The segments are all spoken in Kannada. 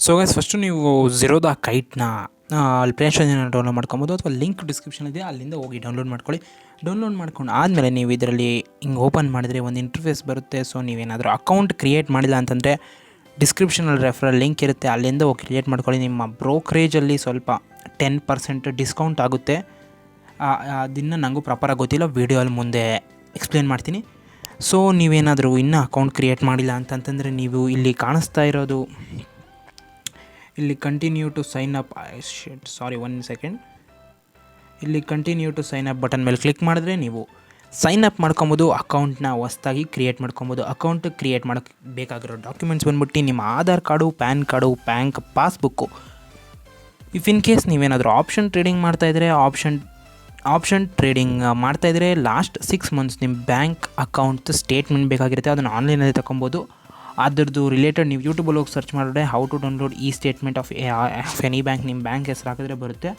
ಸೊ ಗೈಸ್ ಫಸ್ಟು ನೀವು ಝೆರೋಧಾ ಕೈಟ್ನ ಅಲ್ಲಿ ಪ್ಲೇ ಸ್ಟೋರ್ನ ಡೌನ್ಲೋಡ್ ಮಾಡ್ಕೊಬೋದು ಅಥವಾ ಲಿಂಕ್ ಡಿಸ್ಕ್ರಿಪ್ಷನ್ ಇದೆ, ಅಲ್ಲಿಂದ ಹೋಗಿ ಡೌನ್ಲೋಡ್ ಮಾಡ್ಕೊಳ್ಳಿ. ಡೌನ್ಲೋಡ್ ಮಾಡ್ಕೊಂಡು ಆದಮೇಲೆ ನೀವು ಇದರಲ್ಲಿ ಹಿಂಗೆ ಓಪನ್ ಮಾಡಿದ್ರೆ ಒಂದು ಇಂಟರ್ಫೇಸ್ ಬರುತ್ತೆ. ಸೊ ನೀವೇನಾದರೂ ಅಕೌಂಟ್ ಕ್ರಿಯೇಟ್ ಮಾಡಿಲ್ಲ ಅಂತಂದರೆ ಡಿಸ್ಕ್ರಿಪ್ಷನಲ್ಲಿ ರೆಫರಲ್ ಲಿಂಕ್ ಇರುತ್ತೆ, ಅಲ್ಲಿಂದ ಹೋಗಿ ಕ್ರಿಯೇಟ್ ಮಾಡ್ಕೊಳ್ಳಿ. ನಿಮ್ಮ ಬ್ರೋಕ್ರೇಜಲ್ಲಿ ಸ್ವಲ್ಪ 10% ಡಿಸ್ಕೌಂಟ್ ಆಗುತ್ತೆ. ಅದನ್ನು ನನಗೂ ಪ್ರಾಪರಾಗಿ ಗೊತ್ತಿಲ್ಲ, ವೀಡಿಯೋಲ್ಲಿ ಮುಂದೆ ಎಕ್ಸ್ಪ್ಲೇನ್ ಮಾಡ್ತೀನಿ. ಸೊ ನೀವೇನಾದರೂ ಇನ್ನೂ ಅಕೌಂಟ್ ಕ್ರಿಯೇಟ್ ಮಾಡಿಲ್ಲ ಅಂತಂತಂದರೆ ನೀವು ಇಲ್ಲಿ ಕಾಣಿಸ್ತಾ ಇರೋದು ಇಲ್ಲಿ ಕಂಟಿನ್ಯೂ ಟು ಸೈನ್ ಅಪ್ ಇಲ್ಲಿ continue to sign up button ಮೇಲೆ ಕ್ಲಿಕ್ ಮಾಡಿದ್ರೆ ನೀವು ಸೈನ್ ಅಪ್ ಮಾಡ್ಕೊಬೋದು. ಅಕೌಂಟ್ನ ಹೊಸ್ದಾಗಿ ಕ್ರಿಯೇಟ್ ಮಾಡ್ಕೊಬೋದು. ಅಕೌಂಟ್ ಕ್ರಿಯೇಟ್ ಮಾಡೋಕ್ಕೆ ಬೇಕಾಗಿರೋ ಡಾಕ್ಯುಮೆಂಟ್ಸ್ ಬಂದ್ಬಿಟ್ಟು ನಿಮ್ಮ Aadhaar card, PAN card, bank passbook. If in case ನೀವೇನಾದರೂ ಆಪ್ಷನ್ ಟ್ರೇಡಿಂಗ್ ಮಾಡ್ತಾಯಿದ್ರೆ ಮಾಡ್ತಾಯಿದ್ರೆ ಲಾಸ್ಟ್ 6 months ನಿಮ್ಮ ಬ್ಯಾಂಕ್ ಅಕೌಂಟ್ ಸ್ಟೇಟ್ಮೆಂಟ್ ಬೇಕಾಗಿರುತ್ತೆ. ಅದನ್ನು ಆನ್ಲೈನಲ್ಲಿ ತೊಗೊಬೋದು. ಅದರದ್ದು ರಿಲೇಟೆಡ್ ನೀವು ಯೂಟ್ಯೂಬಲ್ಲಿ ಹೋಗಿ ಸರ್ಚ್ ಮಾಡಿದ್ರೆ ಹೌ ಟು ಡೌನ್ಲೋಡ್ ಈ ಸ್ಟೇಟ್ಮೆಂಟ್ ಆಫ್ ಎನಿ ಬ್ಯಾಂಕ್, ನಿಮ್ಮ ಬ್ಯಾಂಕ್ ಹೆಸರು ಹಾಕಿದ್ರೆ ಬರುತ್ತೆ.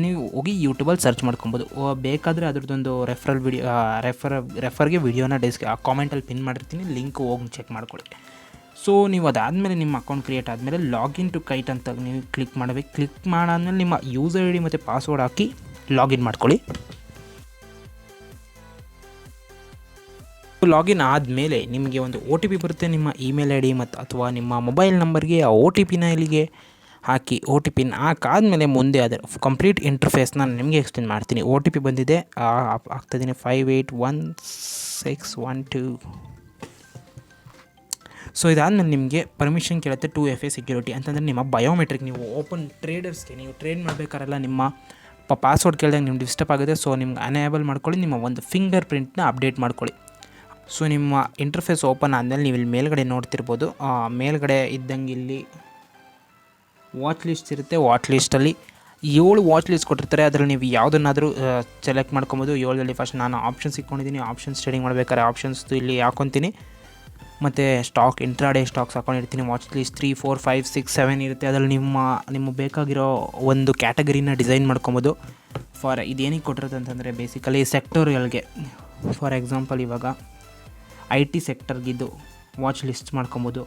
ನೀವು ಹೋಗಿ ಯೂಟ್ಯೂಬಲ್ಲಿ ಸರ್ಚ್ ಮಾಡ್ಕೊಬೋದು. ಬೇಕಾದರೆ ಅದ್ರದ್ದೊಂದು ರೆಫರ್ಗೆ ವಿಡಿಯೋನ ಕಾಮೆಂಟಲ್ಲಿ ಪಿನ್ ಮಾಡಿರ್ತೀನಿ, ಲಿಂಕ್ ಹೋಗಿ ಚೆಕ್ ಮಾಡ್ಕೊಳ್ಳಿ. ಸೊ ನೀವು ಅದಾದಮೇಲೆ ನಿಮ್ಮ ಅಕೌಂಟ್ ಕ್ರಿಯೇಟ್ ಆದಮೇಲೆ ಲಾಗಿನ್ ಟು ಕೈಟ್ ಅಂತ ನೀವು ಕ್ಲಿಕ್ ಮಾಡಬೇಕು. ಕ್ಲಿಕ್ ಮಾಡಾದ್ಮೇಲೆ ನಿಮ್ಮ ಯೂಸರ್ ಐ ಡಿ ಮತ್ತು ಪಾಸ್ವರ್ಡ್ ಹಾಕಿ ಲಾಗಿನ್ ಮಾಡ್ಕೊಳ್ಳಿ. ಲಾಗಿನ್ ಆದಮೇಲೆ ನಿಮಗೆ ಒಂದು OTP ಬರುತ್ತೆ ನಿಮ್ಮ ಇಮೇಲ್ ಐ ಡಿ ಮತ್ತು ಅಥವಾ ನಿಮ್ಮ ಮೊಬೈಲ್ ನಂಬರ್ಗೆ. ಆ OTPನ ಇಲ್ಲಿಗೆ ಹಾಕಿ OTPನ ಹಾಕಾದ್ಮೇಲೆ ಮುಂದೆ ಅದರ ಕಂಪ್ಲೀಟ್ ಇಂಟರ್ಫೇಸ್ ನಾನು ನಿಮಗೆ ಎಕ್ಸ್ಪ್ಲೇನ್ ಮಾಡ್ತೀನಿ. OTP ಬಂದಿದೆ, ಹಾಕ್ತಾಯಿದ್ದೀನಿ 581612. ಸೊ ಇದಾದಮೇಲೆ ನಿಮಗೆ ಪರ್ಮಿಷನ್ ಕೇಳುತ್ತೆ 2FA ಸೆಕ್ಯೂರಿಟಿ ಅಂತಂದರೆ ನಿಮ್ಮ ಬಯೋಮೆಟ್ರಿಕ್. ನೀವು ಓಪನ್ ಟ್ರೇಡರ್ಸ್ಗೆ ನೀವು ಟ್ರೇಡ್ ಮಾಡಬೇಕಾರಲ್ಲ, ನಿಮ್ಮ ಪಾಸ್ವರ್ಡ್ ಕೇಳಿದಾಗ ನಿಮ್ಗೆ ಡಿಸ್ಟರ್ಬ್ ಆಗುತ್ತೆ. ಸೊ ನಿಮ್ಗೆ ಅನೇಬಲ್ ಮಾಡ್ಕೊಳ್ಳಿ, ನಿಮ್ಮ ಒಂದು ಫಿಂಗರ್ ಪ್ರಿಂಟ್ನ ಅಪ್ಡೇಟ್ ಮಾಡ್ಕೊಳ್ಳಿ. ಸೊ ನಿಮ್ಮ ಇಂಟರ್ಫೇಸ್ ಓಪನ್ ಆದಮೇಲೆ ನೀವು ಇಲ್ಲಿ ಮೇಲ್ಗಡೆ ನೋಡ್ತಿರ್ಬೋದು. ಮೇಲ್ಗಡೆ ಇದ್ದಂಗೆ ಇಲ್ಲಿ ವಾಚ್ ಲಿಸ್ಟ್ ಇರುತ್ತೆ. ವಾಚ್ ಲಿಸ್ಟಲ್ಲಿ 7 ವಾಚ್ ಲಿಸ್ಟ್ ಕೊಟ್ಟಿರ್ತಾರೆ. ಅದರಲ್ಲಿ ನೀವು ಯಾವುದನ್ನಾದರೂ ಸೆಲೆಕ್ಟ್ ಮಾಡ್ಕೊಬೋದು. 7ರಲ್ಲಿ ಫಸ್ಟ್ ನಾನು ಆಪ್ಷನ್ಸ್ ಇಟ್ಕೊಂಡಿದ್ದೀನಿ. ಆಪ್ಷನ್ಸ್ ಟ್ರೇಡಿಂಗ್ ಮಾಡಬೇಕಾದ್ರೆ ಆಪ್ಷನ್ಸ್ದು ಇಲ್ಲಿ ಹಾಕೊತೀನಿ. ಮತ್ತು ಇಂಟ್ರಾಡೇ ಸ್ಟಾಕ್ಸ್ ಹಾಕೊಂಡಿರ್ತೀನಿ. ವಾಚ್ ಲಿಸ್ಟ್ 3, 4, 5, 6, 7 ಇರುತ್ತೆ. ಅದರಲ್ಲಿ ನಿಮ್ಮ ಬೇಕಾಗಿರೋ ಒಂದು ಕ್ಯಾಟಗರಿನ ಡಿಸೈನ್ ಮಾಡ್ಕೊಬೋದು. ಇದೇನಿಗೆ ಕೊಟ್ಟಿರುತ್ತೆ ಅಂತಂದರೆ ಬೇಸಿಕಲಿ ಸೆಕ್ಟೋರಿಯಲ್ಗೆ. ಫಾರ್ ಎಕ್ಸಾಂಪಲ್ ಇವಾಗ IT ಸೆಕ್ಟರ್ಗಿದ್ದು ವಾಚ್ ಲಿಸ್ಟ್ ಮಾಡ್ಕೊಬೋದು.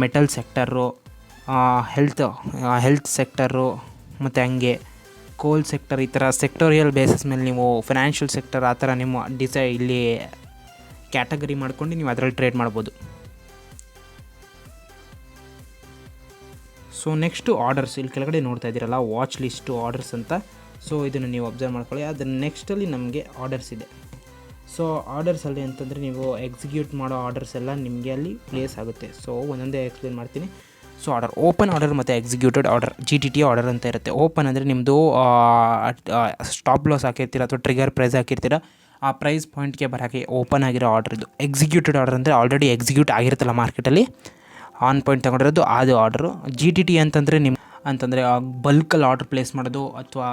ಮೆಟಲ್ ಸೆಕ್ಟರು, ಹೆಲ್ತ್ ಸೆಕ್ಟರು ಮತ್ತು ಹಂಗೆ ಕೋಲ್ ಸೆಕ್ಟರ್, ಈ ಥರ ಸೆಕ್ಟೋರಿಯಲ್ ಬೇಸಿಸ್ ಮೇಲೆ ನೀವು ಫೈನಾನ್ಷಿಯಲ್ ಸೆಕ್ಟರ್ ಆ ಥರ ನಿಮ್ಮ ಇಲ್ಲಿ ಕ್ಯಾಟಗರಿ ಮಾಡ್ಕೊಂಡು ನೀವು ಅದರಲ್ಲಿ ಟ್ರೇಡ್ ಮಾಡ್ಬೋದು. ಸೊ ನೆಕ್ಸ್ಟು ಆರ್ಡರ್ಸ್, ಇಲ್ಲಿ ಕೆಳಗಡೆ ನೋಡ್ತಾ ಇದ್ದೀರಲ್ಲ ವಾಚ್ ಲಿಸ್ಟು ಆರ್ಡರ್ಸ್ ಅಂತ. ಸೊ ಇದನ್ನು ನೀವು ಅಬ್ಸರ್ವ್ ಮಾಡ್ಕೊಳ್ಳಿ. ಅದರ ನೆಕ್ಸ್ಟಲ್ಲಿ ನಮಗೆ ಆರ್ಡರ್ಸ್ ಇದೆ. ಸೊ ಆರ್ಡರ್ಸಲ್ಲಿ ಅಂತಂದರೆ ನೀವು ಎಕ್ಸಿಕ್ಯೂಟ್ ಮಾಡೋ ಆರ್ಡರ್ಸ್ ಎಲ್ಲ ನಿಮಗೆ ಅಲ್ಲಿ ಪ್ಲೇಸ್ ಆಗುತ್ತೆ. ಸೊ ಒಂದೊಂದೇ ಎಕ್ಸ್ಪ್ಲೇನ್ ಮಾಡ್ತೀನಿ. ಸೊ ಓಪನ್ ಆರ್ಡರ್ ಮತ್ತು ಎಕ್ಸಿಕ್ಯೂಟೆಡ್ ಆರ್ಡರ್, GTT ಆರ್ಡರ್ ಅಂತ ಇರುತ್ತೆ. ಓಪನ್ ಅಂದರೆ ನಿಮ್ಮದು ಸ್ಟಾಪ್ ಲಾಸ್ ಹಾಕಿರ್ತೀರ ಅಥವಾ ಟ್ರಿಗರ್ ಪ್ರೈಸ್ ಹಾಕಿರ್ತೀರ, ಆ ಪ್ರೈಸ್ ಪಾಯಿಂಟ್ಗೆ ಬರೋಕ್ಕೆ ಓಪನ್ ಆಗಿರೋ ಆರ್ಡರ್ ಇದು. ಎಕ್ಸಿಕ್ಯೂಟೆಡ್ ಆರ್ಡರ್ ಅಂದರೆ ಆಲ್ರೆಡಿ ಎಕ್ಸಿಕ್ಯೂಟ್ ಆಗಿರುತ್ತಲ್ಲ ಮಾರ್ಕೆಟಲ್ಲಿ, ಆನ್ ಪಾಯಿಂಟ್ ತೊಗೊಂಡಿರೋದು ಅದು ಆರ್ಡರು. GTT ಅಂತಂದರೆ ಅಂತಂದರೆ ಬಲ್ಕಲ್ಲಿ ಆರ್ಡರ್ ಪ್ಲೇಸ್ ಮಾಡೋದು, ಅಥವಾ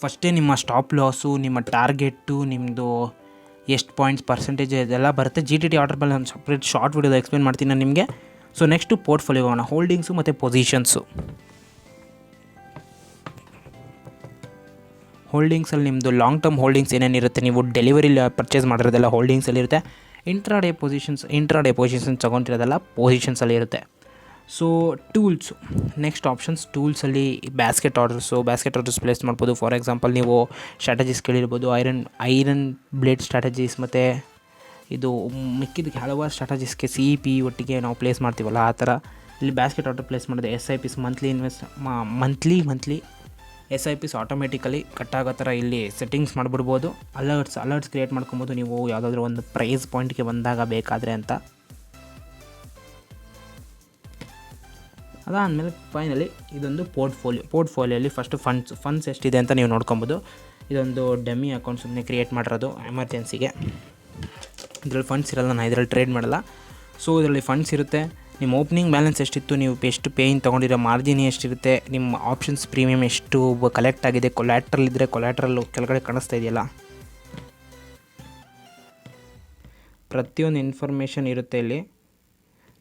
ಫಸ್ಟೇ ನಿಮ್ಮ ಸ್ಟಾಪ್ ಲಾಸು, ನಿಮ್ಮ ಟಾರ್ಗೆಟ್ಟು, ನಿಮ್ಮದು ಎಷ್ಟು ಪಾಯಿಂಟ್ಸ್ ಪರ್ಸೆಂಟೇಜ್ ಇದೆಲ್ಲ ಬರುತ್ತೆ. GTT ಆರ್ಡರ್ ಮೇಲೆ ಒಂದು ಸಪ್ರೇಟ್ ಶಾರ್ಟ್ ವಿಡಿಯೋದ ಎಕ್ಸ್ಪ್ಲೇನ್ ಮಾಡ್ತೀನಿ ನಾನು ನಿಮಗೆ. ಸೊ ನೆಕ್ಸ್ಟು ಪೋರ್ಟ್ಫೋಲಿಯೋ ಹೋಗೋಣ. ಹೋಲ್ಡಿಂಗ್ಸು ಮತ್ತು ಪೊಸಿಷನ್ಸು. ಹೋಲ್ಡಿಂಗ್ಸಲ್ಲಿ ನಿಮ್ಮದು ಲಾಂಗ್ ಟರ್ಮ್ ಹೋಲ್ಡಿಂಗ್ಸ್ ಏನೇನಿರುತ್ತೆ, ನೀವು ಡೆಲಿವರಿಲಿ ಪರ್ಚೇಸ್ ಮಾಡಿರೋದೆಲ್ಲ ಹೋಲ್ಡಿಂಗ್ಸಲ್ಲಿರುತ್ತೆ. ಇಂಟ್ರಾಡೇ ಪೊಸಿಷನ್ಸ್ ತೊಗೊಂಡಿರೋದೆಲ್ಲ ಪೊಸಿಷನ್ಸಲ್ಲಿ ಇರುತ್ತೆ. ಸೊ ಟೂಲ್ಸು, ನೆಕ್ಸ್ಟ್ ಆಪ್ಷನ್ಸ್ ಟೂಲ್ಸಲ್ಲಿ ಬ್ಯಾಸ್ಕೆಟ್ ಆರ್ಡರ್ಸ್ ಪ್ಲೇಸ್ ಮಾಡ್ಬೋದು. ಫಾರ್ ಎಕ್ಸಾಂಪಲ್ ನೀವು ಸ್ಟ್ರಾಟಜೀಸ್ ಕೇಳಿರ್ಬೋದು, ಐರನ್ ಬ್ಲೇಡ್ ಸ್ಟ್ರಾಟಜೀಸ್ ಮತ್ತು ಇದು ಮಿಕ್ಕಿದ್ದಕ್ಕೆ ಹಲವಾರು ಸ್ಟ್ರಾಟಜೀಸ್ಗೆ CEP ಒಟ್ಟಿಗೆ ನಾವು ಪ್ಲೇಸ್ ಮಾಡ್ತೀವಲ್ಲ, ಆ ಥರ ಇಲ್ಲಿ ಬ್ಯಾಸ್ಕೆಟ್ ಆರ್ಡರ್ ಪ್ಲೇಸ್ ಮಾಡಿದೆ. SIPs ಮಂತ್ಲಿ SIPs ಆಟೋಮೆಟಿಕಲಿ ಕಟ್ಟಾಗೋ ಥರ ಇಲ್ಲಿ ಸೆಟ್ಟಿಂಗ್ಸ್ ಮಾಡಿಬಿಡ್ಬೋದು. ಅಲರ್ಟ್ಸ್ ಕ್ರಿಯೇಟ್ ಮಾಡ್ಕೊಬೋದು ನೀವು ಯಾವುದಾದ್ರೂ ಒಂದು ಪ್ರೈಸ್ ಪಾಯಿಂಟ್ಗೆ ಬಂದಾಗ ಬೇಕಾದರೆ ಅಂತ. ಅದಾದಮೇಲೆ ಫೈನಲಿ ಇದೊಂದು ಪೋರ್ಟ್ಫೋಲಿಯೋಲಿ ಫಸ್ಟು ಫಂಡ್ಸ್ ಎಷ್ಟಿದೆ ಅಂತ ನೀವು ನೋಡ್ಕೊಬೋದು. ಇದೊಂದು ಡೆಮ್ಮಿ ಅಕೌಂಟ್ ಸುಮ್ಮನೆ ಕ್ರಿಯೇಟ್ ಮಾಡಿರೋದು ಎಮರ್ಜೆನ್ಸಿಗೆ. ಇದರಲ್ಲಿ ಫಂಡ್ಸ್ ಇರಲ್ಲ, ನಾನು ಇದರಲ್ಲಿ ಟ್ರೇಡ್ ಮಾಡಲ್ಲ. ಸೊ ಇದರಲ್ಲಿ ಫಂಡ್ಸ್ ಇರುತ್ತೆ. ನಿಮ್ಮ ಓಪನಿಂಗ್ ಬ್ಯಾಲೆನ್ಸ್ ಎಷ್ಟಿತ್ತು, ನೀವು ಎಷ್ಟು ಪೇಯಿನ್ ತೊಗೊಂಡಿರೋ ಮಾರ್ಜಿನ್ ಎಷ್ಟಿರುತ್ತೆ, ನಿಮ್ಮ ಆಪ್ಷನ್ಸ್ ಪ್ರೀಮಿಯಮ್ ಎಷ್ಟು ಕಲೆಕ್ಟ್ ಆಗಿದೆ, ಕೊಲ್ಯಾಟ್ರಲ್ ಇದ್ದರೆ ಕೊಲ್ಯಾಟ್ರಲ್ಲು ಕೆಳಗಡೆ ಕಾಣಿಸ್ತಾ ಇದೆಯಲ್ಲ, ಪ್ರತಿಯೊಂದು ಇನ್ಫಾರ್ಮೇಷನ್ ಇರುತ್ತೆ ಇಲ್ಲಿ,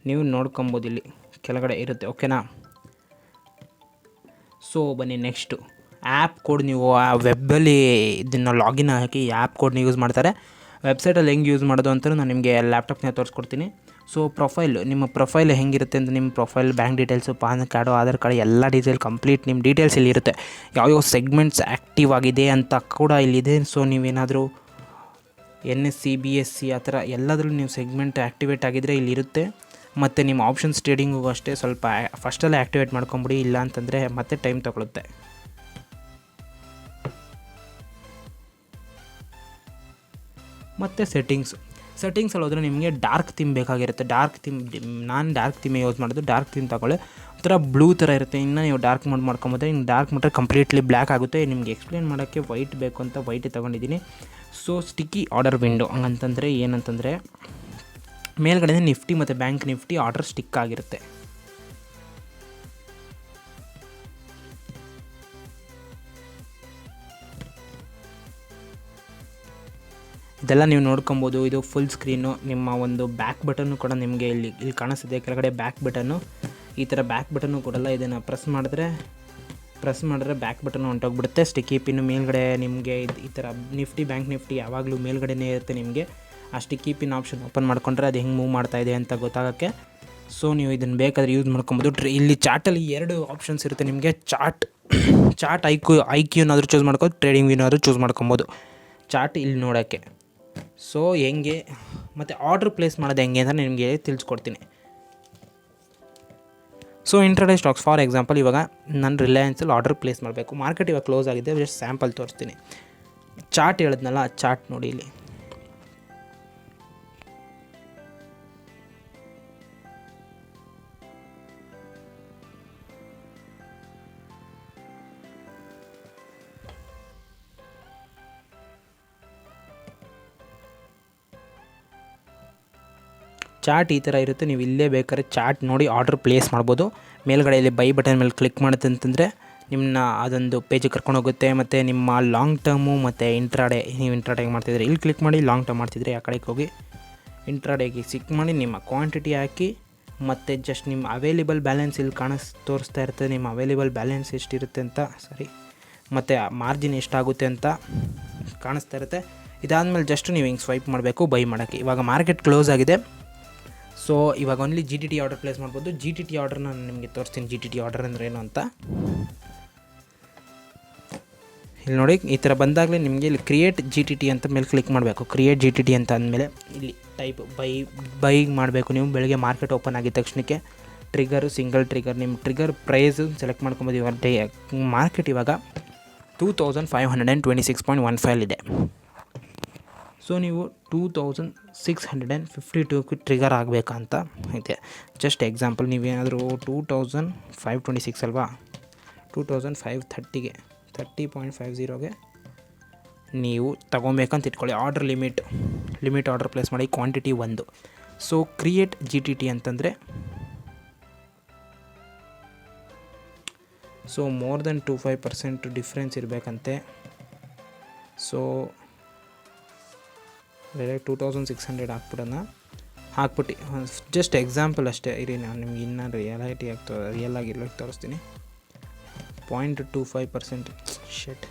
ನೀವು ನೋಡ್ಕೊಬೋದು. ಇಲ್ಲಿ ಕೆಳಗಡೆ ಇರುತ್ತೆ, ಓಕೆನಾ. ಸೊ ಬನ್ನಿ ನೆಕ್ಸ್ಟು ಆ್ಯಪ್ ಕೋಡ್. ನೀವು ಆ ವೆಬ್ಬಲ್ಲಿ ಇದನ್ನು ಲಾಗಿನ್ ಹಾಕಿ ಆ್ಯಪ್ ಕೋಡ್ನ ಯೂಸ್ ಮಾಡ್ತಾರೆ. ವೆಬ್ಸೈಟಲ್ಲಿ ಹೆಂಗೆ ಯೂಸ್ ಮಾಡೋದು ಅಂತ ನಾನು ನಿಮಗೆ ಲ್ಯಾಪ್ಟಾಪ್ನ ತೋರಿಸ್ಕೊಡ್ತೀನಿ. ಸೊ ನಿಮ್ಮ ಪ್ರೊಫೈಲ್ ಹೆಂಗಿರುತ್ತೆ ಅಂತ ನಿಮ್ಮ profile bank details PAN card Aadhaar card ಎಲ್ಲ ಡೀಟೇಲ್ ಕಂಪ್ಲೀಟ್ ನಿಮ್ಮ ಡೀಟೇಲ್ಸ್ ಇಲ್ಲಿರುತ್ತೆ. ಯಾವ್ಯಾವ ಸೆಗ್ಮೆಂಟ್ಸ್ ಆ್ಯಕ್ಟಿವ್ ಆಗಿದೆ ಅಂತ ಕೂಡ ಇಲ್ಲಿದೆ. ಸೊ ನೀವೇನಾದರೂ NSC BSc ಆ ಥರ ಎಲ್ಲದರಲ್ಲೂ ನೀವು ಸೆಗ್ಮೆಂಟ್ ಆ್ಯಕ್ಟಿವೇಟ್ ಆಗಿದ್ದರೆ ಇಲ್ಲಿರುತ್ತೆ. ಮತ್ತು ನಿಮ್ಮ ಆಪ್ಷನ್ಸ್ ಟ್ರೇಡಿಂಗಿಗೂ ಅಷ್ಟೇ ಸ್ವಲ್ಪ ಫಸ್ಟಲ್ಲೇ ಆ್ಯಕ್ಟಿವೇಟ್ ಮಾಡ್ಕೊಂಬಿಡಿ, ಇಲ್ಲ ಅಂತಂದರೆ ಮತ್ತೆ ಟೈಮ್ ತೊಗೊಳುತ್ತೆ. ಮತ್ತು ಸೆಟ್ಟಿಂಗ್ಸಲ್ಲಿ ಹೋದರೆ ನಿಮಗೆ ಡಾರ್ಕ್ ಥೀಮ್ ಬೇಕಾಗಿರುತ್ತೆ. ನಾನು ಡಾರ್ಕ್ ಥೀಮೇ ಯೂಸ್ ಮಾಡೋದು. ಡಾರ್ಕ್ ಥೀಮ್ ತಗೊಳ್ಳಿ, ಒಂಥರ ಬ್ಲೂ ಥರ ಇರುತ್ತೆ. ಇನ್ನು ನೀವು ಡಾರ್ಕ್ ಮೋಡ್ ಮಾಡ್ಕೊಂಬೋದ್ರೆ ಹಿಂಗೆ ಡಾರ್ಕ್ ಮಾಡಿದ್ರೆ ಕಂಪ್ಲೀಟ್ಲಿ ಬ್ಲ್ಯಾಕ್ ಆಗುತ್ತೆ. ನಿಮಗೆ ಎಕ್ಸ್ಪ್ಲೇನ್ ಮಾಡೋಕ್ಕೆ ವೈಟ್ ಬೇಕು ಅಂತ ವೈಟ್ ತೊಗೊಂಡಿದ್ದೀನಿ. ಸೊ ಸ್ಟಿಕ್ಕಿ ಆರ್ಡರ್ ವಿಂಡೋ ಹಂಗಂತಂದರೆ ಏನಂತಂದರೆ ಮೇಲ್ಗಡೆ ನಿಫ್ಟಿ ಮತ್ತು ಬ್ಯಾಂಕ್ ನಿಫ್ಟಿ ಆರ್ಡರ್ ಸ್ಟಿಕ್ ಆಗಿರುತ್ತೆ. ಇದೆಲ್ಲ ನೀವು ನೋಡ್ಕೊಬೋದು. ಇದು ಫುಲ್ ಸ್ಕ್ರೀನು. ನಿಮ್ಮ ಒಂದು ಬ್ಯಾಕ್ ಬಟನ್ನು ಕೂಡ ನಿಮಗೆ ಇಲ್ಲಿ ಕಾಣಿಸ್ತಿದೆ ಕೆಳಗಡೆ ಬ್ಯಾಕ್ ಬಟನ್ನು. ಈ ಥರ ಬ್ಯಾಕ್ ಬಟನ್ನು ಕೊಡಲ್ಲ. ಇದನ್ನು ಪ್ರೆಸ್ ಮಾಡಿದ್ರೆ ಬ್ಯಾಕ್ ಬಟನ್ನು ಹೊಂಟೋಗ್ಬಿಡುತ್ತೆ. ಸ್ಟಿಕ್ಕಿ ಪಿನ್ನು ಮೇಲ್ಗಡೆ ನಿಮಗೆ ಈ ಥರ ನಿಫ್ಟಿ ಬ್ಯಾಂಕ್ ನಿಫ್ಟಿ ಯಾವಾಗಲೂ ಮೇಲ್ಗಡೆನೇ ಇರುತ್ತೆ. ನಿಮಗೆ ಆ ಸ್ಟಿಕ್ಕಿ ಪಿನ್ ಆಪ್ಷನ್ ಓಪನ್ ಮಾಡ್ಕೊಂಡ್ರೆ ಅದು ಹೆಂಗೆ ಮೂವ್ ಮಾಡ್ತಾಯಿದೆ ಅಂತ ಗೊತ್ತಾಗೋಕ್ಕೆ. ಸೊ ನೀವು ಇದನ್ನು ಬೇಕಾದರೆ ಯೂಸ್ ಮಾಡ್ಕೊಬೋದು. ಇಲ್ಲಿ ಚಾರ್ಟಲ್ಲಿ 2 ಆಪ್ಷನ್ಸ್ ಇರುತ್ತೆ ನಿಮಗೆ. ಚಾರ್ಟ್ ಐಕ್ಯೂನಾದರೂ ಚೂಸ್ ಮಾಡ್ಬೋದು, ಟ್ರೇಡಿಂಗ್ ವ್ಯೂನಾದರೂ ಚೂಸ್ ಮಾಡ್ಕೊಬೋದು. ಚಾರ್ಟ್ ಇಲ್ಲಿ ನೋಡೋಕ್ಕೆ. ಸೊ ಹೆಂಗೆ ಮತ್ತು ಆರ್ಡ್ರ್ ಪ್ಲೇಸ್ ಮಾಡೋದು ಹೆಂಗೆ ಅಂತ ನಿಮಗೆ ತಿಳಿಸ್ಕೊಡ್ತೀನಿ. So intraday stocks for example ಇವಾಗ ನಾನು ರಿಲಯನ್ಸಲ್ಲಿ ಆರ್ಡರ್ ಪ್ಲೇಸ್ ಮಾಡಬೇಕು. ಮಾರ್ಕೆಟ್ ಇವಾಗ ಕ್ಲೋಸ್ ಆಗಿದೆ. ಜಸ್ಟ್ ಸ್ಯಾಂಪಲ್ ತೋರಿಸ್ತೀನಿ. ಚಾರ್ಟ್ ಹೇಳಿದ್ನಲ್ಲ, ಆ ಚಾರ್ಟ್ ನೋಡಿ ಇಲ್ಲಿ. ಚಾರ್ಟ್ ಈ ಥರ ಇರುತ್ತೆ. ನೀವು ಇಲ್ಲೇ ಬೇಕಾದ್ರೆ ಚಾರ್ಟ್ ನೋಡಿ ಆರ್ಡರ್ ಪ್ಲೇಸ್ ಮಾಡ್ಬೋದು. ಮೇಲ್ಗಡೆಯಲ್ಲಿ ಬೈ ಬಟನ್ ಮೇಲೆ ಕ್ಲಿಕ್ ಮಾಡುತ್ತೆ ಅಂತಂದರೆ ನಿಮ್ಮನ್ನ ಅದೊಂದು ಪೇಜಿಗೆ ಕರ್ಕೊಂಡು ಹೋಗುತ್ತೆ. ಮತ್ತು ನಿಮ್ಮ ಲಾಂಗ್ ಟರ್ಮು ಮತ್ತು ಇಂಟ್ರಾಡೇ, ನೀವು ಇಂಟ್ರಾಡೇಗೆ ಮಾಡ್ತಿದ್ರೆ ಇಲ್ಲಿ ಕ್ಲಿಕ್ ಮಾಡಿ, ಲಾಂಗ್ ಟರ್ಮ್ ಮಾಡ್ತಿದ್ರೆ ಆ ಕಡೆಗೆ ಹೋಗಿ ಇಂಟ್ರಾಡೇಗೆ ಸಿಕ್ ಮಾಡಿ ನಿಮ್ಮ ಕ್ವಾಂಟಿಟಿ ಹಾಕಿ, ಮತ್ತು ಜಸ್ಟ್ ನಿಮ್ಮ ಅವೈಲೇಬಲ್ ಬ್ಯಾಲೆನ್ಸ್ ಇಲ್ಲಿ ತೋರಿಸ್ತಾ ಇರ್ತದೆ. ನಿಮ್ಮ ಅವೈಲೇಬಲ್ ಬ್ಯಾಲೆನ್ಸ್ ಎಷ್ಟಿರುತ್ತೆ ಅಂತ, ಮತ್ತು ಮಾರ್ಜಿನ್ ಎಷ್ಟಾಗುತ್ತೆ ಅಂತ ಕಾಣಿಸ್ತಾ ಇರುತ್ತೆ. ಇದಾದಮೇಲೆ ಜಸ್ಟ್ ನೀವು ಹಿಂಗೆ ಸ್ವೈಪ್ ಮಾಡಬೇಕು ಬೈ ಮಾಡೋಕ್ಕೆ. ಇವಾಗ ಮಾರ್ಕೆಟ್ ಕ್ಲೋಸ್ ಆಗಿದೆ. ಸೊ ಇವಾಗ ಓನ್ಲಿ GTT ಆರ್ಡರ್ ಪ್ಲೇಸ್ ಮಾಡ್ಬೋದು. GTT ಆರ್ಡರ್ ನಾನು ನಿಮಗೆ ತೋರಿಸ್ತೀನಿ. GTT ಆರ್ಡರ್ ಅಂದರೆ ಏನು ಅಂತ ಇಲ್ಲಿ ನೋಡಿ. ಈ ಥರ ಬಂದಾಗಲೇ ನಿಮಗೆ ಇಲ್ಲಿ ಕ್ರಿಯೇಟ್ GTT ಅಂತ ಮೇಲೆ ಕ್ಲಿಕ್ ಮಾಡಬೇಕು. ಕ್ರಿಯೇಟ್ GTT ಅಂತ ಅಂದಮೇಲೆ ಇಲ್ಲಿ ಟೈಪ್ ಬೈ ಮಾಡಬೇಕು. ನೀವು ಬೆಳಗ್ಗೆ ಮಾರ್ಕೆಟ್ ಓಪನ್ ಆಗಿದ ತಕ್ಷಣಕ್ಕೆ ಟ್ರಿಗರು, ಸಿಂಗಲ್ ಟ್ರಿಗರ್, ನಿಮ್ಮ ಟ್ರಿಗರ್ ಪ್ರೈಸು ಸೆಲೆಕ್ಟ್ ಮಾಡ್ಕೊಬೋದು. ಇವಾಗ ಮಾರ್ಕೆಟ್ ಇವಾಗ 2526.15 ಇದೆ. ಸೊ ನೀವು 2652 ಟ್ರಿಗರ್ ಆಗಬೇಕಂತ ಇದೆ. ಜಸ್ಟ್ ಎಕ್ಸಾಂಪಲ್ ನೀವೇನಾದರೂ 2526 ಅಲ್ವಾ, 2530ಗೆ 30.50ಗೆ ನೀವು ತೊಗೊಬೇಕಂತ ಇಟ್ಕೊಳ್ಳಿ. ಆರ್ಡರ್ ಲಿಮಿಟ್ ಆರ್ಡರ್ ಪ್ಲೇಸ್ ಮಾಡಿ, ಕ್ವಾಂಟಿಟಿ 1. ಸೊ ಕ್ರಿಯೇಟ್ GTT ಅಂತಂದರೆ ಸೊ ಮೋರ್ ದೆನ್ 25% ಡಿಫ್ರೆನ್ಸ್ ಇರಬೇಕಂತೆ. ಸೊ ಡೈರೆಕ್ಟ್ 2600 ಹಾಕ್ಬಿಡೋಣ. ಹಾಕ್ಬಿಟ್ಟು ಜಸ್ಟ್ ಎಕ್ಸಾಂಪಲ್ ಅಷ್ಟೇ ಇರಿ, ನಾನು ನಿಮ್ಗೆ ಇನ್ನೂ ರಿಯಲ್ ಆಗಿ ತೋರಿಸ್ತೀನಿ. 0.25% ಶೆಟ್.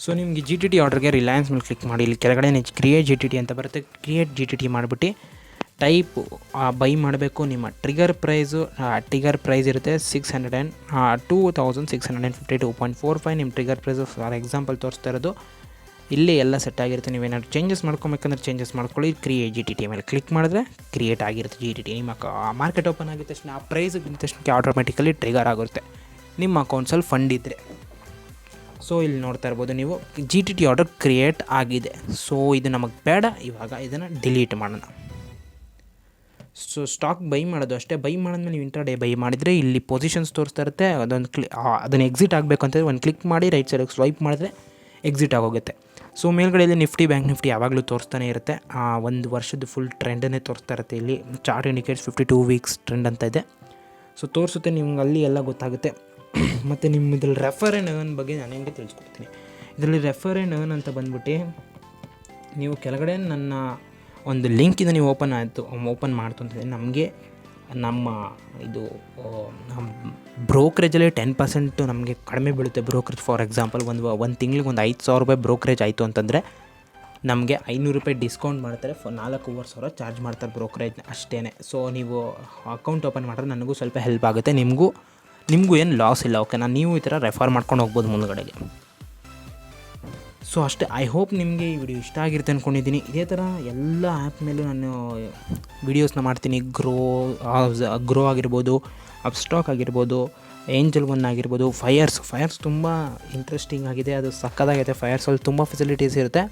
ಸೊ ನಿಮಗೆ GTT ಆರ್ಡರ್ಗೆ ರಿಲಯನ್ಸ್ ಮೇಲೆ ಕ್ಲಿಕ್ ಮಾಡಿ, ಇಲ್ಲಿ ಕೆಳಗಡೆ ಕ್ರಿಯೇಟ್ GTT ಅಂತ ಬರುತ್ತೆ. ಕ್ರಿಯೇಟ್ GTT ಮಾಡಿಬಿಟ್ಟು ಟೈಪ್ ಬೈ ಮಾಡಬೇಕು. ನಿಮ್ಮ ಟ್ರಿಗರ್ ಪ್ರೈಸ್ ಇರುತ್ತೆ 2652.45. ನಿಮ್ಮ ಟ್ರಿಗರ್ ಪ್ರೈಸು ಫಾರ್ ಎಕ್ಸಾಂಪಲ್ ತೋರಿಸ್ತಾ ಇರೋದು. ಇಲ್ಲಿ ಎಲ್ಲ ಸೆಟ್ ಆಗಿರುತ್ತೆ. ನೀವೇನಾದ್ರು ಚೇಂಜಸ್ ಮಾಡ್ಕೊಬೇಕಂದ್ರೆ ಚೇಂಜಸ್ ಮಾಡ್ಕೊಳ್ಳಿ. ಕ್ರಿಯೇಟ್ GTT ಮೇಲೆ ಕ್ಲಿಕ್ ಮಾಡಿದ್ರೆ ಕ್ರಿಯೇಟ್ ಆಗಿರುತ್ತೆ GTT. ನಿಮ್ಮ ಮಾರ್ಕೆಟ್ ಓಪನ್ ಆಗಿದ ತಕ್ಷಣ ಆ ಪ್ರೈಸ್ ಇದ್ದ ತಕ್ಷಣಕ್ಕೆ ಆಟೋಮೆಟಿಕಲಿ ಟ್ರಿಗರ್ ಆಗುತ್ತೆ ನಿಮ್ಮ ಅಕೌಂಟ್ಸಲ್ಲಿ ಫಂಡ್ ಇದ್ದರೆ. ಸೊ ಇಲ್ಲಿ ನೋಡ್ತಾ ಇರ್ಬೋದು ನೀವು GTT ಆರ್ಡರ್ ಕ್ರಿಯೇಟ್ ಆಗಿದೆ. ಸೊ ಇದು ನಮಗೆ ಬೇಡ. ಇವಾಗ ಇದನ್ನು ಡಿಲೀಟ್ ಮಾಡೋಣ. ಸೊ ಸ್ಟಾಕ್ ಬೈ ಮಾಡೋದು ಅಷ್ಟೇ. ಬೈ ಮಾಡಿದ್ಮೇಲೆ ನೀವು ಇಂಟ್ರಾಡೇ ಬೈ ಮಾಡಿದರೆ ಇಲ್ಲಿ ಪೊಸಿಷನ್ಸ್ ತೋರಿಸ್ತಾ ಇರುತ್ತೆ. ಅದನ್ನು ಎಕ್ಸಿಟ್ ಆಗಬೇಕು ಅಂತಂದರೆ ಒಂದು ಕ್ಲಿಕ್ ಮಾಡಿ ರೈಟ್ ಸೈಡಿಗೆ ಸ್ವೈಪ್ ಮಾಡಿದ್ರೆ ಎಕ್ಸಿಟ್ ಆಗೋಗುತ್ತೆ. ಸೊ ಮೇಲ್ಗಡೆಯಲ್ಲಿ ನಿಫ್ಟಿ ಬ್ಯಾಂಕ್ ನಿಫ್ಟಿ ಯಾವಾಗಲೂ ತೋರಿಸ್ತಾನೆ ಇರುತ್ತೆ. ಒಂದು ವರ್ಷದ ಫುಲ್ ಟ್ರೆಂಡನ್ನೇ ತೋರಿಸ್ತಾ ಇರುತ್ತೆ. ಇಲ್ಲಿ ಚಾರ್ಟ್ ಇಂಡಿಕೇಟ್ಸ್ 52 ವೀಕ್ಸ್ ಟ್ರೆಂಡ್ ಅಂತ ಇದೆ. ಸೊ ತೋರಿಸುತ್ತೆ ನಿಮ್ಗೆ, ಅಲ್ಲಿ ಎಲ್ಲ ಗೊತ್ತಾಗುತ್ತೆ. ಮತ್ತು ನಿಮ್ಮ ಇದ್ರಲ್ಲಿ ರೆಫರ್ ಆ್ಯಂಡ್ ಅರ್ನ್ ಬಗ್ಗೆ ನಾನು ನಿಮಗೆ ತಿಳಿಸ್ಕೊಡ್ತೀನಿ. ಇದರಲ್ಲಿ ರೆಫರ್ ಆ್ಯಂಡ್ ಅರ್ನ್ ಅಂತ ಬಂದ್ಬಿಟ್ಟು ನೀವು ಕೆಳಗಡೆ ನನ್ನ ಒಂದು ಲಿಂಕಿಂದ ನೀವು ಓಪನ್ ಮಾಡ್ತು ಅಂತಂದರೆ ನಮಗೆ ನಮ್ಮ ಇದು ಬ್ರೋಕ್ರೇಜಲ್ಲಿ 10% ನಮಗೆ ಕಡಿಮೆ ಬೀಳುತ್ತೆ. ಬ್ರೋಕ್ರೇಜ್ ಫಾರ್ ಎಕ್ಸಾಂಪಲ್ ಒಂದು ತಿಂಗ್ಳಿಗೆ ಒಂದು 5,000 ರೂಪಾಯಿ ಬ್ರೋಕ್ರೇಜ್ ಆಯಿತು ಅಂತಂದರೆ ನಮಗೆ 500 ರೂಪಾಯಿ ಡಿಸ್ಕೌಂಟ್ ಮಾಡ್ತಾರೆ. 4,500 ಚಾರ್ಜ್ ಮಾಡ್ತಾರೆ ಬ್ರೋಕ್ರೇಜ್ ಅಷ್ಟೇ. ಸೊ ನೀವು ಅಕೌಂಟ್ ಓಪನ್ ಮಾಡಿದ್ರೆ ನನಗೂ ಸ್ವಲ್ಪ ಹೆಲ್ಪ್ ಆಗುತ್ತೆ, ನಿಮಗೂ ಏನು ಲಾಸ್ ಇಲ್ಲ. ಓಕೆನಾ, ನೀವು ಈ ಥರ ರೆಫರ್ ಮಾಡ್ಕೊಂಡು ಹೋಗ್ಬೋದು ಮುಂದ್ಗಡೆಗೆ. ಸೊ ಅಷ್ಟೇ. ಐ ಹೋಪ್ ನಿಮಗೆ ಈ ವಿಡಿಯೋ ಇಷ್ಟ ಆಗಿರುತ್ತೆ ಅಂದ್ಕೊಂಡಿದ್ದೀನಿ. ಇದೇ ಥರ ಎಲ್ಲ ಆ್ಯಪ್ ಮೇಲೂ ನಾನು ವೀಡಿಯೋಸ್ನ ಮಾಡ್ತೀನಿ. ಗ್ರೋ ಆಗಿರ್ಬೋದು, ಅಪ್ಸ್ಟಾಕ್ ಆಗಿರ್ಬೋದು, ಏಂಜಲ್ ಒನ್ ಆಗಿರ್ಬೋದು, ಫೈರ್ಸ್ ತುಂಬ ಇಂಟ್ರೆಸ್ಟಿಂಗ್ ಆಗಿದೆ, ಅದು ಸಕ್ಕತ್ತಾಗೈತೆ. ಫೈರ್ಸಲ್ಲಿ ತುಂಬ ಫೆಸಿಲಿಟೀಸ್ ಇರುತ್ತೆ.